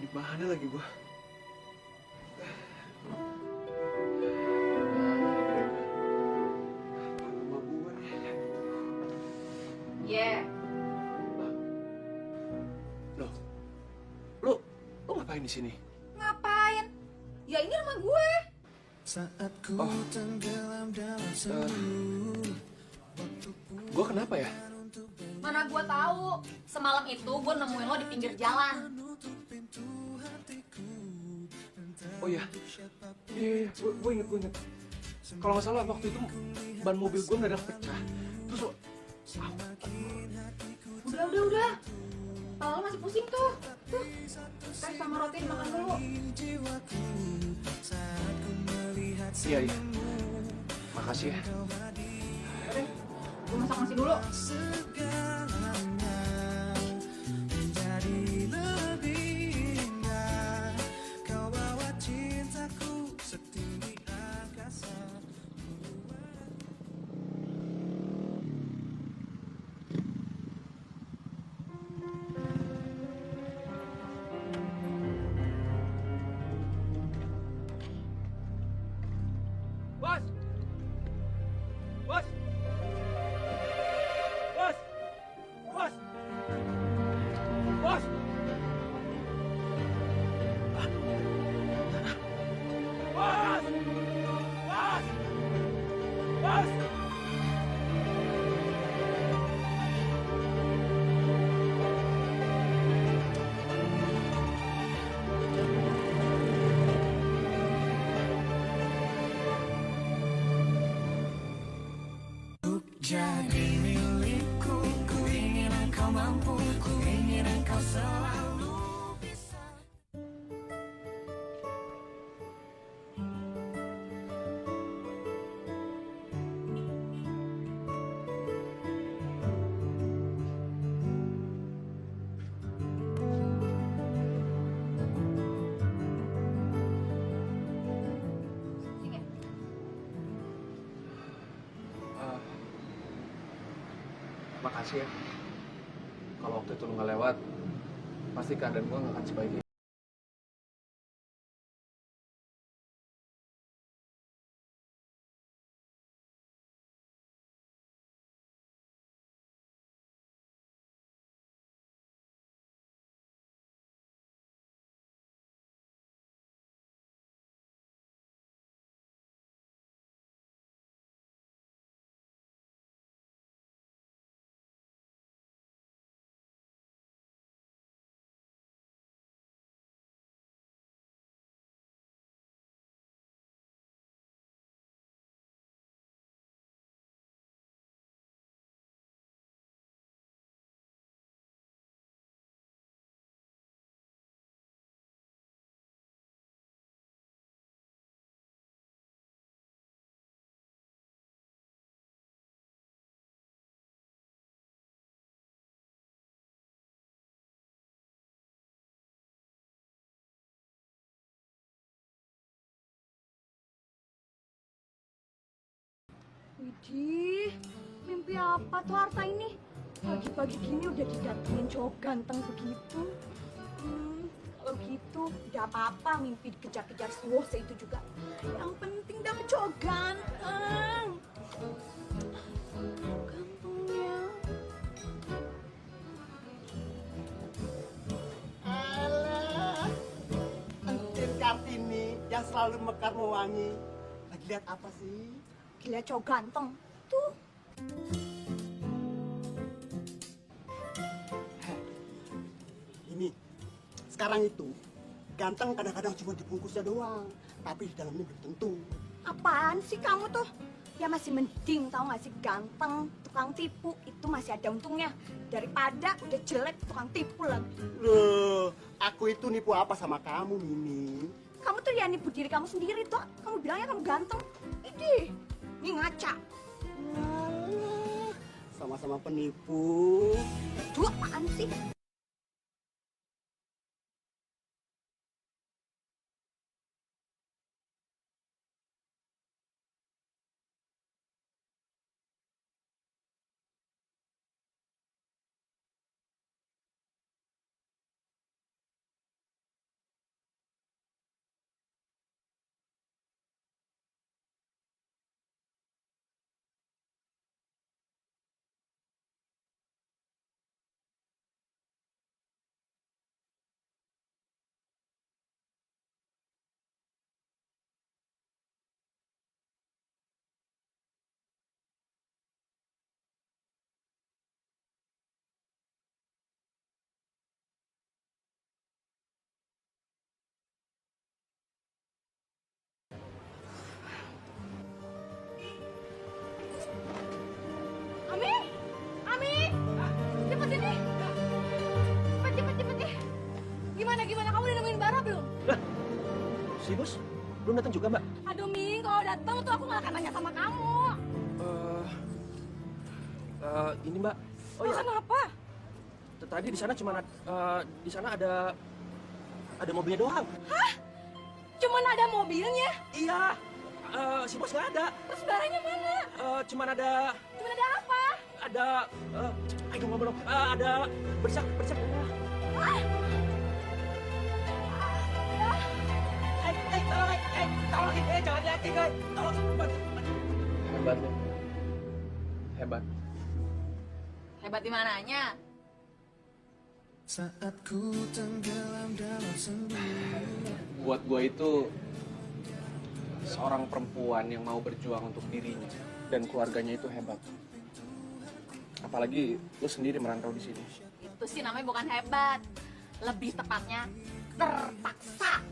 Di mana lagi gua? Rumah gua nih. Yeah. Loh, lu ngapain di sini? Ngapain? Ya ini rumah gue. Saat ku Oh. tenggelam dalam seluruh Gua kenapa ya? Mana gue tahu. Semalam itu gue nemuin lo di pinggir jalan. Oh iya. Iya, gue inget. Kalau nggak salah waktu itu ban mobil gue mendadak pecah. Terus lo... Udah. Kepala lo masih pusing tuh. Tuh, kasih sama roti makan dulu. Iya. Makasih ya. Gue masak nasi dulu. menjadi lebih indah. Kau bawa cintaku setinggi angkasa. Bos! Bos! Bos! Bos! Bos! Bos! Bos! Bos! Jadi milikku, ku ingin engkau mampu, ku ingin engkau selalu bisa. Makasih ya. Kalau waktu itu lu nggak lewat, pasti keadaan gua nggak akan sebaik ini. Widih, mimpi apa tuh Arta ini? Pagi-pagi gini udah didatengin cowok ganteng begitu. Kalau gitu, tidak apa-apa mimpi dikejar-kejar si Wose itu juga. Yang penting dapet cowok ganteng. Gantengnya. Alah, Entin Kartini yang selalu mekar mewangi. Lagi lihat apa sih? Gila cowok ganteng. Tuh. Ini sekarang itu ganteng kadang-kadang cuma dibungkusnya doang, tapi di dalamnya belum tentu. Apaan sih kamu tuh? Ya masih mending tahu nggak sih, ganteng tukang tipu itu masih ada untungnya daripada udah jelek tukang tipu lagi. Loh, aku itu nipu apa sama kamu, Mimi? Kamu tuh ya nipu diri kamu sendiri tuh. Kamu bilangnya kamu ganteng. Idih, ini ngaca. Alah, sama-sama penipu. Dua apaan sih? Ami, Ami, cepet sini. Cepet nih. Gimana? Kamu udah nemuin Bara belum? Si bos belum datang juga, Mbak? Aduh Ming, kalau datang tuh aku nggak akan nanya sama kamu. Ini Mbak. Oh ya, Kenapa? tadi di sana cuma di sana ada mobilnya doang. Hah? Cuman ada mobilnya? Iya. Si bos nggak ada. Terus barangnya mana? Cuman ada apa? ayo ngomong. Ada bersak. Hah? Tolong, jangan lihat, guys. Tolong, Hebat lo. Hebat. Hebat di mananya? Saat ku tenggelam dalam sendiri. Buat gue itu seorang perempuan yang mau berjuang untuk dirinya dan keluarganya itu hebat. Apalagi lu sendiri merantau di sini. Itu sih namanya bukan hebat. Lebih tepatnya terpaksa.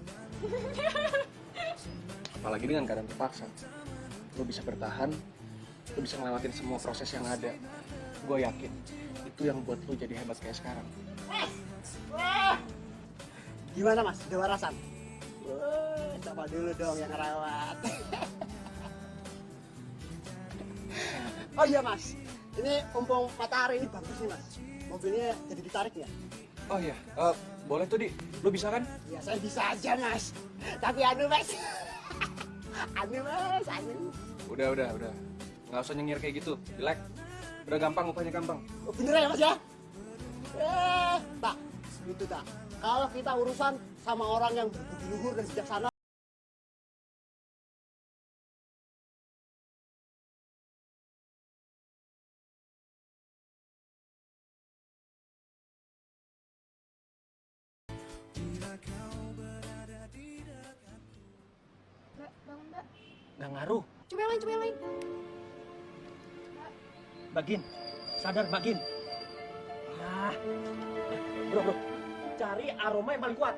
Apalagi dengan keadaan terpaksa. Lu bisa bertahan, lu bisa ngelewatin semua proses yang ada. Gue yakin itu yang buat lu jadi hebat kayak sekarang. Gimana Mas? Udah warasan? Coba dulu dong yang ngerawat. Oh iya Mas, ini mumpung matahari ini bagus nih Mas. Mobilnya jadi ditarik ya? Oh iya, boleh tuh Di. Lu bisa kan? Ya saya bisa aja Mas. Tapi Mas. Mas. Udah. Nggak usah nyengir kayak gitu. Jelek. Udah gampang, upahnya gampang. Oh, bener ya Mas ya? Tak, itu tak. Kalau kita urusan sama orang yang berbudi luhur dan bijaksana, Nggak ngaruh. Coba yang lain. Bagin, sadar Bagin. Bro, cari aroma yang paling kuat.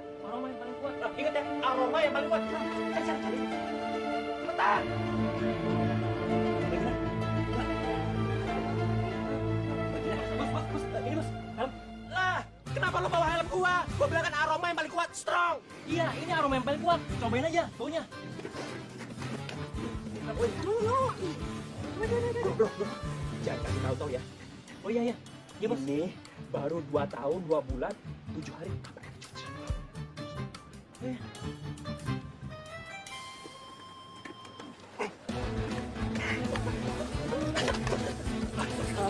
Ingat ya, aroma yang paling kuat. Cari. Cepetan. Bos, ini bos. Helm. Lah, kenapa lo bawa helm gua? Gua bilang kan aroma yang paling kuat, strong. Iya, ini aroma yang paling kuat. Cobain aja, baunya. Bro. Jangan kasih tahu ya. Oh iya. Iya bos. Ini baru 2 tahun 2 bulan 7 hari. Kapan ada cuci?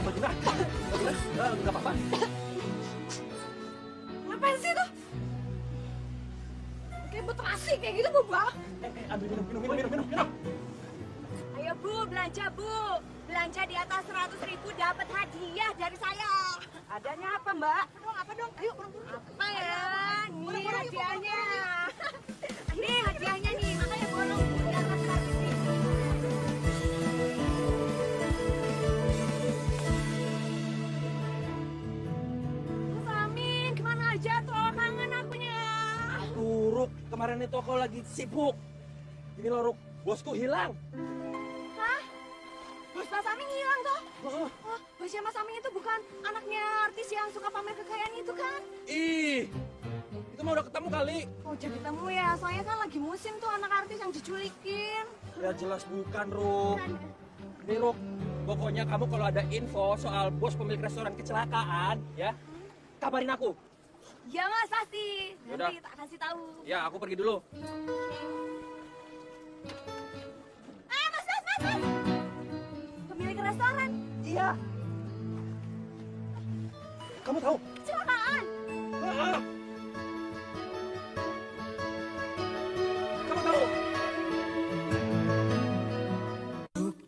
Bagaimana? Nggak apa-apa. Ngapain sih tuh? Kayak buat terasi kayak gitu Bu Bang. Ambil minum. Ayo Bu, belanja Bu. Belanja di atas 100.000 dapat hadiah dari saya. Adanya apa Mbak? Apa dong? Ayo burung. Apa ya? Nih hadiahnya. Nih hadiahnya nih. Makanya bolong Bu di atas 100.000. Mas Amin, kemana aja tuh? Kangen akunya. nih toko lagi sibuk. Ini lorok bosku hilang. Hah? Bos Mas Aming hilang toh? Oh, bosnya Mas Aming itu bukan anaknya artis yang suka pamer kekayaan itu kan? Ih, itu mah udah ketemu kali. Oh jadi ketemu ya, soalnya kan lagi musim tuh anak artis yang diculikin. Ya jelas bukan, Ruk. Nih, Ruk, pokoknya kamu kalau ada info soal bos pemilik restoran kecelakaan, ya, kabarin aku. Ya Mas pasti, Yaudah. nanti tak kasih tahu. Ya, aku pergi dulu. Mas. Pemilik restoran. Iya. Kamu tahu? Kecelakaan. Ah. Kamu tahu?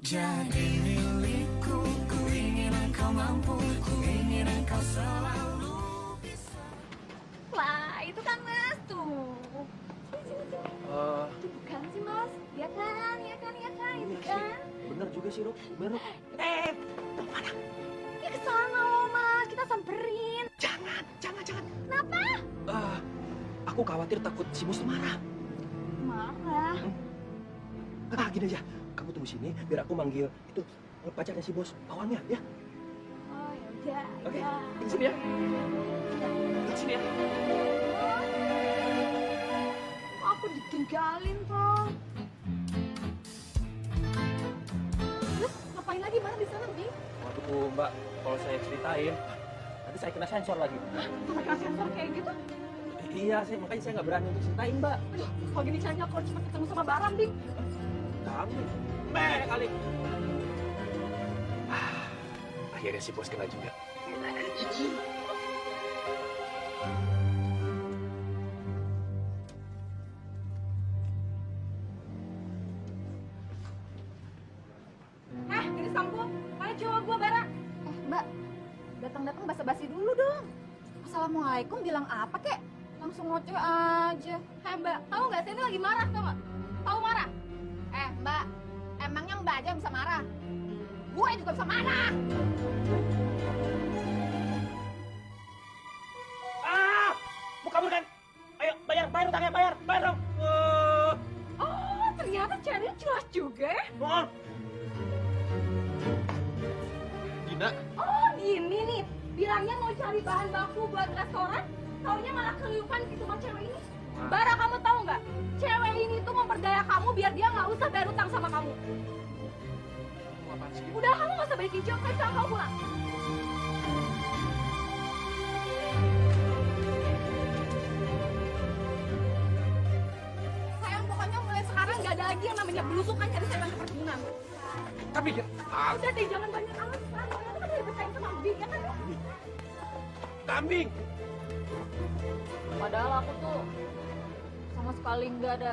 Jadi milikku, ku ingin engkau mampu, ku ingin engkau selalu bisa. Lah, itu kan Mas tuh. Itu bukan sih Mas? Ya kan, itu kan. Bener juga sih, Ruk. Bener. Mana? Ya ke sana loh Mas, kita samperin. Jangan. Kenapa? Aku khawatir takut si bos marah. Marah. Gini aja. Kamu tunggu sini, biar aku manggil itu pacarnya si bos, pawangnya, ya. Oh yaudah, Oke, ya. di sini ya. Di sini ya. Aku ditinggalin toh. Terus ngapain lagi mana di sana, Bi? Waduh, Mbak, kalau saya ceritain, nanti saya kena sensor lagi. Pakai sensor kayak gitu? Iya, makanya saya nggak berani untuk ceritain, Mbak. Aduh, kalau gini caranya aku harus cepat ketemu sama Baram, Bi. Kamu, kali. Akhirnya si bos kena juga. Jadi sambung. Mana cowok gua, Bara? Mbak, datang-datang basa-basi dulu dong. Assalamualaikum bilang apa kek? Langsung ngoceh aja. Mbak, tahu nggak saya ini lagi marah, tau nggak? Tahu marah? Mbak, emangnya Mbak aja yang bisa marah? Gue juga bisa marah. Mau kabur kan? Ayo, bayar utangnya, bayar dong. Oh, ternyata carinya jelas juga ya. Dina, Oh, gini nih. Bilangnya mau cari bahan baku buat restoran, taunya malah keluyupan gitu sama cewek ini. Bara, kamu tahu nggak? Cewek ini tuh memperdaya kamu biar dia nggak usah bayar utang sama kamu. apaan sih? Udah, kamu nggak usah balik hijau, sekarang kamu pulang. Sayang, pokoknya mulai sekarang nggak ada lagi yang namanya belusukan cari setan ke perkebunan. Tapi, Udah deh, jangan banyak alasan. Nanti kan dia bersaing sama Bi, ya kan? kambing. Padahal aku tuh sama sekali nggak ada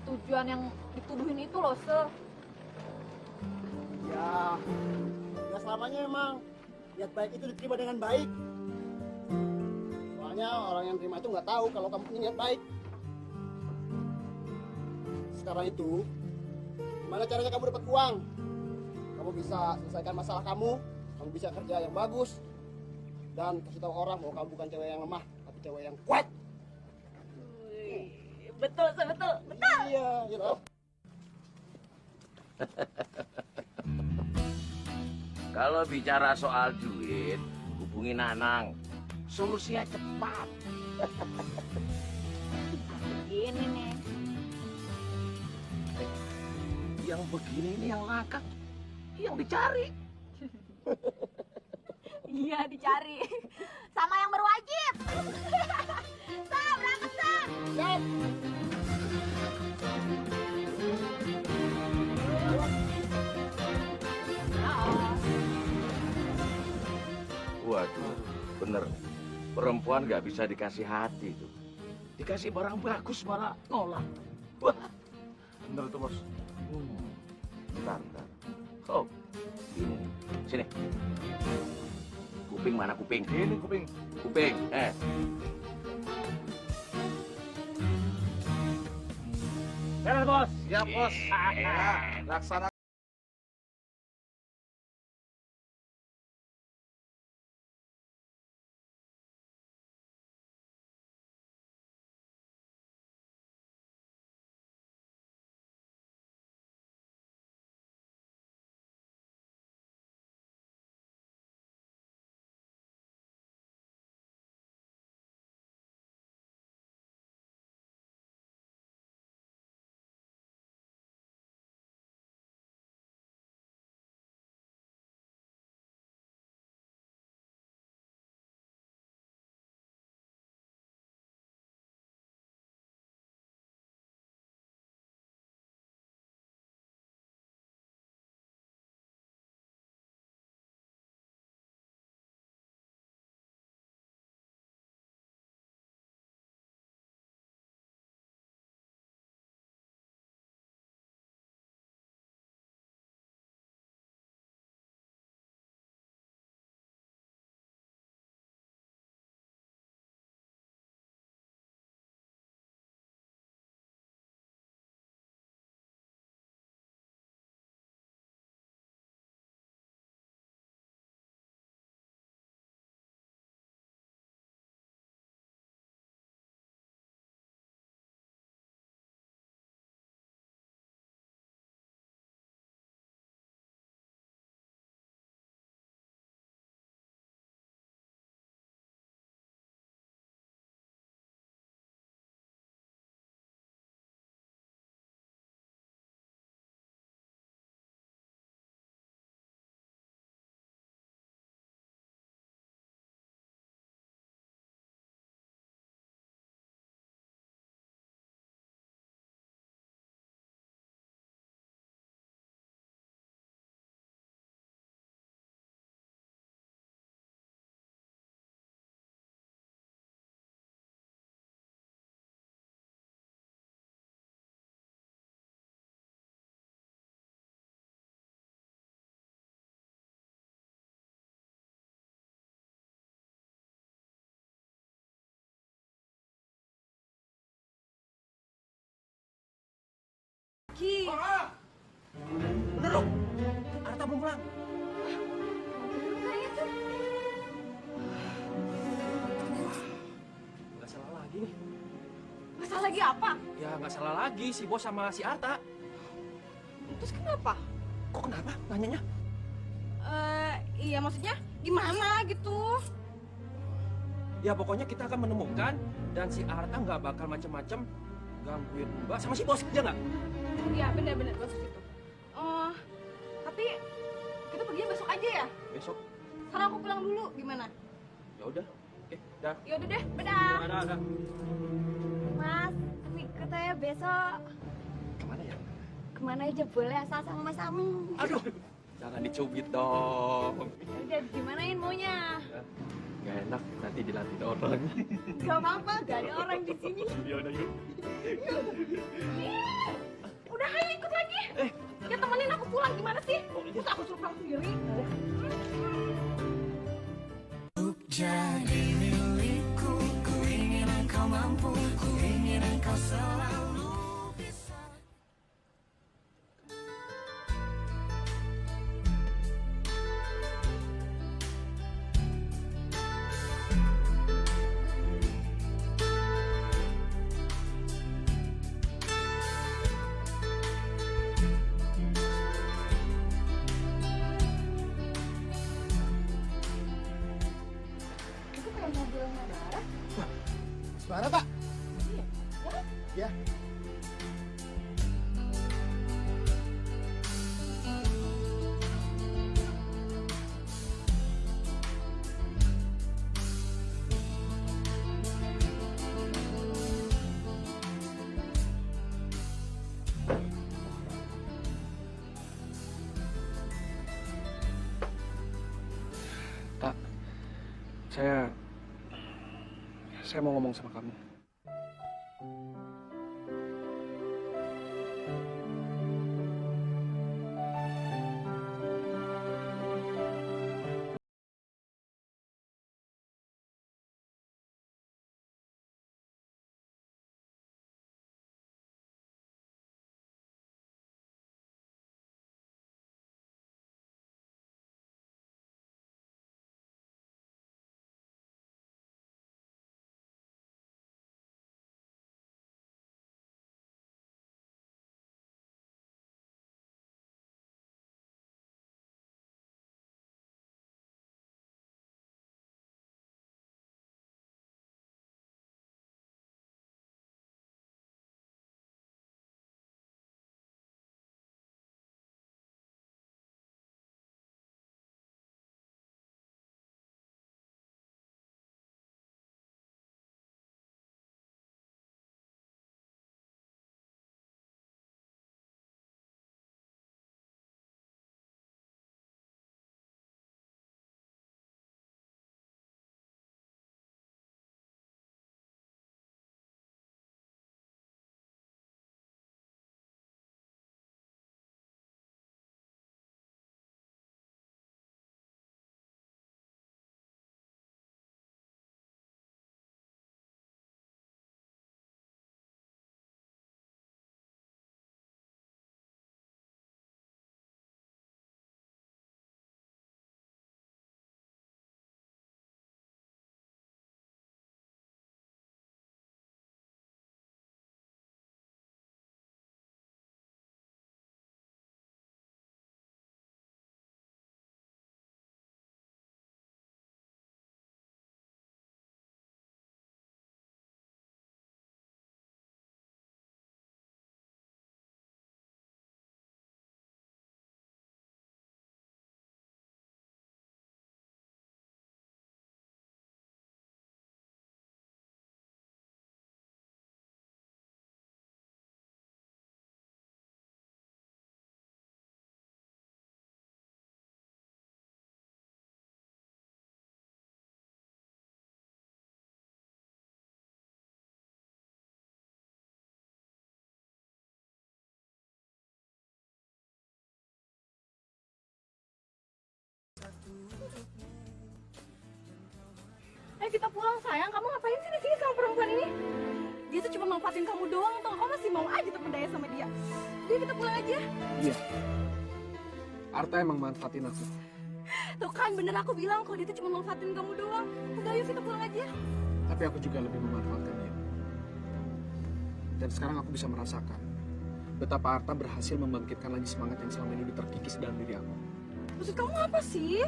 tujuan yang dituduhin itu loh, Se. Ya, nggak selamanya emang niat baik itu diterima dengan baik. Soalnya orang yang terima itu nggak tahu kalau kamu punya niat baik. Sekarang itu, gimana caranya kamu dapat uang? Kamu bisa selesaikan masalah kamu bisa kerja yang bagus, dan kasih tahu orang bahwa kamu bukan cewek yang lemah, tapi cewek yang kuat. Betul, betul. Iya, gitu. Kalau bicara soal duit, hubungi Nanang. Solusinya cepat. Ini nih. Yang begini ini yang ngakak, yang dicari. Iya, dicari. Sama yang berwajib. Sa, berangkat, Sa. Siap. Waduh, bener. Perempuan nggak bisa dikasih hati tuh. Dikasih barang bagus malah nolak. Wah, bener tuh bos. Bentar. Oh, ini. Sini. Kuping mana kuping? Ini kuping. Kuping. Beres, Bos. Siap, bos. Laksana. lagi. Bener dong. Arta belum pulang. Kayaknya tuh. Nggak salah lagi nih. Masalah lagi apa? Ya nggak salah lagi si bos sama si Arta. Terus kenapa? Kok kenapa? Nanyanya? Iya maksudnya gimana gitu? Ya pokoknya kita akan menemukan dan si Arta nggak bakal macem-macem gangguin Mbak sama si bos, ya nggak? Iya benar-benar bagus itu. Tapi kita perginya besok aja ya? Besok. Sekarang aku pulang dulu, gimana? Ya udah. Dah. Ya udah deh, dadah. Ada. Mas, ikut aja besok. Kemana ya? Kemana aja boleh asal sama Mas Ami. Aduh, jangan dicubit dong. Udah gimanain maunya? Gak enak, nanti dilantin orang. Gak apa-apa, gak ada orang di sini. Ya udah yuk. Udah ayo ikut lagi. Ya temenin aku pulang gimana sih? Masa aku suruh pulang sendiri? Untuk jadi milikku, ku ingin engkau mampu, ku ingin engkau selalu bisa. Itu kayak mobilnya Bara. Suara, Pak. Ya. Tak, saya mau ngomong sama kamu. Ayo kita pulang sayang, kamu ngapain sih di sini sama perempuan ini? Dia tuh cuma manfaatin kamu doang, toh kamu masih mau aja terpedaya sama dia. Jadi kita pulang aja. Iya. Arta emang manfaatin aku. Tuh kan bener aku bilang kok dia tuh cuma manfaatin kamu doang. Udah ayo kita pulang aja. Tapi aku juga lebih memanfaatkan dia. Dan sekarang aku bisa merasakan betapa Arta berhasil membangkitkan lagi semangat yang selama ini udah terkikis dalam diri aku. Maksud kamu apa sih?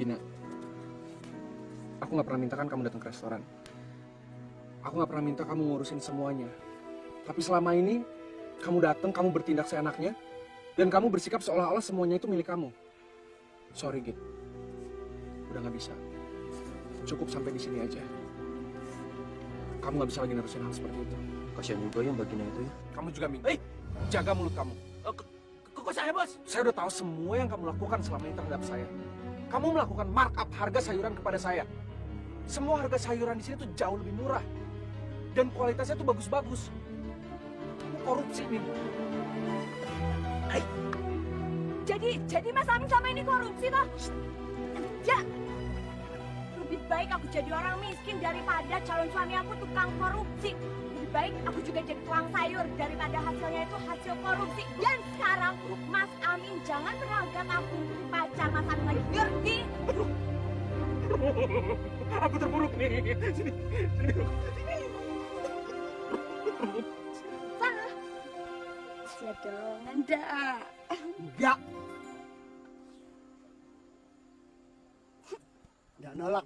Gina, aku nggak pernah minta kan kamu datang ke restoran. Aku nggak pernah minta kamu ngurusin semuanya. Tapi selama ini kamu datang, kamu bertindak seenaknya, dan kamu bersikap seolah-olah semuanya itu milik kamu. Sorry, Git. Udah nggak bisa. Cukup sampai di sini aja. Kamu nggak bisa lagi nerusin hal seperti itu. Kasihan juga yang bagian itu ya. Kamu juga minta. Jaga mulut kamu. Kok saya, Bos? Saya udah tahu semua yang kamu lakukan selama ini terhadap saya. Kamu melakukan markup harga sayuran kepada saya. Semua harga sayuran di sini tuh jauh lebih murah. Dan kualitasnya tuh bagus-bagus. Kamu korupsi nih. Jadi Mas Amin sama ini korupsi toh? Ya. Lebih baik aku jadi orang miskin daripada calon suami aku tukang korupsi. Lebih baik aku juga jadi tukang sayur daripada hasilnya itu hasil korupsi. Dan sekarang Mas Amin jangan pernah anggap aku pacar Mas Amin lagi. Ngerti? Aku terpuruk nih. Sini. Sana. Siap dolongan dah. Enggak. Nggak nolak.